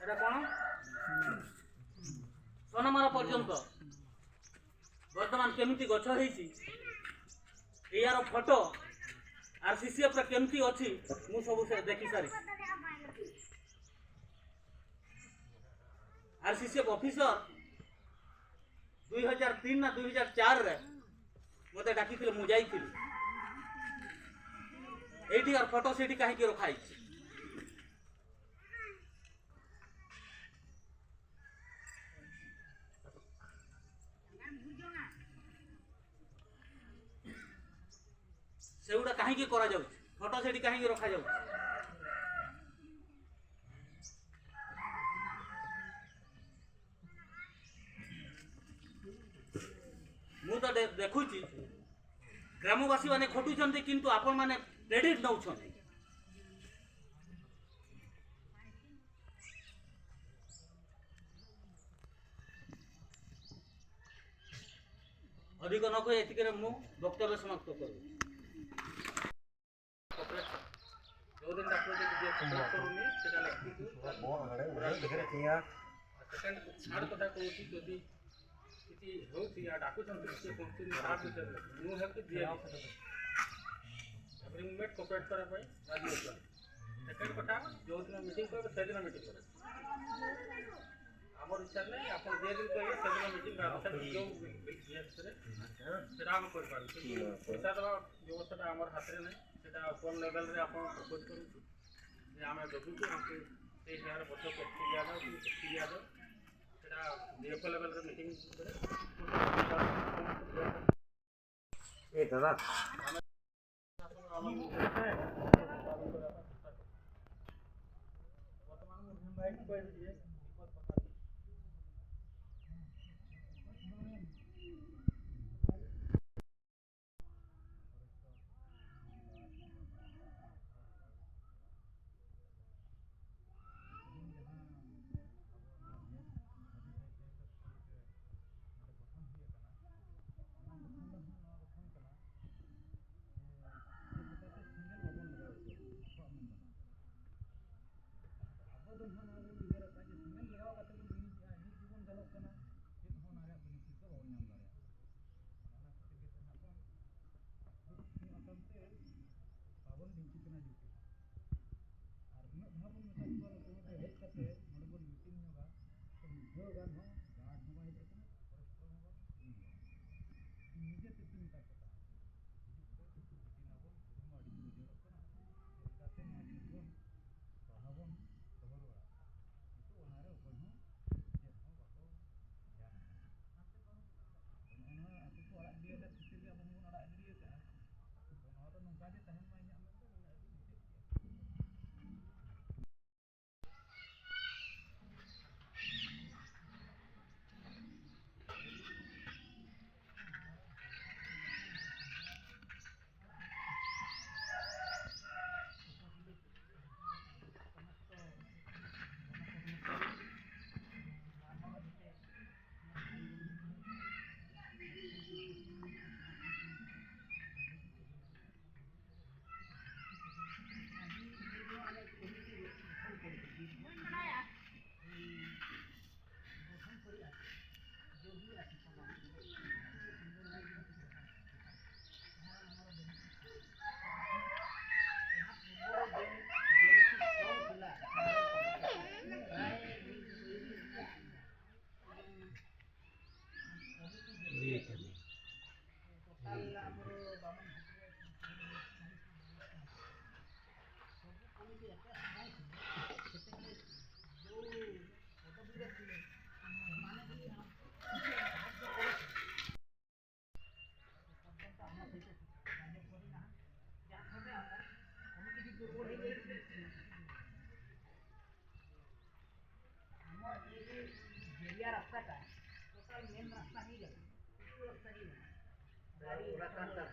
এটা কোন সোনামারা পর্যন্ত বর্তমান কেমিতি গছ হয়েছি ইয়ার ফটো আর সিসিএফ কেমতি অছি মু সবু দেখি সারি আর সিসিএফ অফিসর 2003 না 2004 রে মতে ডাকিছিল মু যাইଥିଲି এইটি আর ফটো সেটি কাহিকি রখা হয়েছে সেগুলা কাহিকি করা যাচ্ছে ফটো সেটি কাহিকি রখা যাচ্ছে ମୁଁ ତ ଦେଖୁଛି ଗ୍ରାମବାସୀ ମାନେ ଖଟୁଛନ୍ତି କିନ୍ତୁ ଆପଣ ମାନେ କ୍ରେଡିଟ୍ ନେଉଛନ୍ତି ଅଧିକ ନ କହି ଏତିକିରେ ମୁଁ ବକ୍ତବ୍ୟ ସମାପ୍ତ କରୁଛି ଯୋଉଦିନ ଡାକ୍ତର ଯଦି କରୁନି ସେଟା ଲେଖିକି ଛାଡ଼ କଥା କହୁଛି ଯଦି କିଛି ହେଉଛି ୟା ଡାକୁଛନ୍ତି ସେ କହୁଛନ୍ତି ସାହାଯ୍ୟ ଦେବେ ମୁଁ ହେଲ୍ପ ଦିଏ ତାପରେ ମୁଁ କୋପରେଟ୍ କରିବା ପାଇଁ ରାଜି ଅଛନ୍ତି ସେକେଣ୍ଡ କଥା ଯେଉଁଦିନ ମିଟିଂ କରିବେ ସେଦିନ ମିଟିଂ କରିବେ ଆମର ଇଚ୍ଛା ନାହିଁ ଆପଣ ଯେ ଦିନ କହିବେ ସେଦିନ ମିଟିଂ ଯେଉଁ ବିଷୟରେ ସେଟା ଆମେ କରିପାରୁଛୁ କିନ୍ତୁ ପଇସା ଦେବା ବ୍ୟବସ୍ଥାଟା ଆମର ହାତରେ ନାହିଁ ସେଟା କୋନ୍ ଲେଭେଲରେ ଆପଣ ପ୍ରପୋଜ କରୁଛୁ ଯେ ଆମେ ଦେଖୁଛୁ ଆମକୁ ସେଇ ଜାଗାରେ ବଛ କେମିତି ଦିଆଯାଉ କେମିତି ଦିଆଯାଉ ସେଟା ଡିଏଫଓ ଲେଭେଲରେ ମିଟିଂ ଭିତରେ ଏ ଦାଦା ବର୍ତ୍ତମାନ ମୁଁ ଇନଭାଇଟ୍ କରିବି ଯେ रास्ता टोटल मेन रास्ता ही गया रास्ता ही गाड़ी रास्ता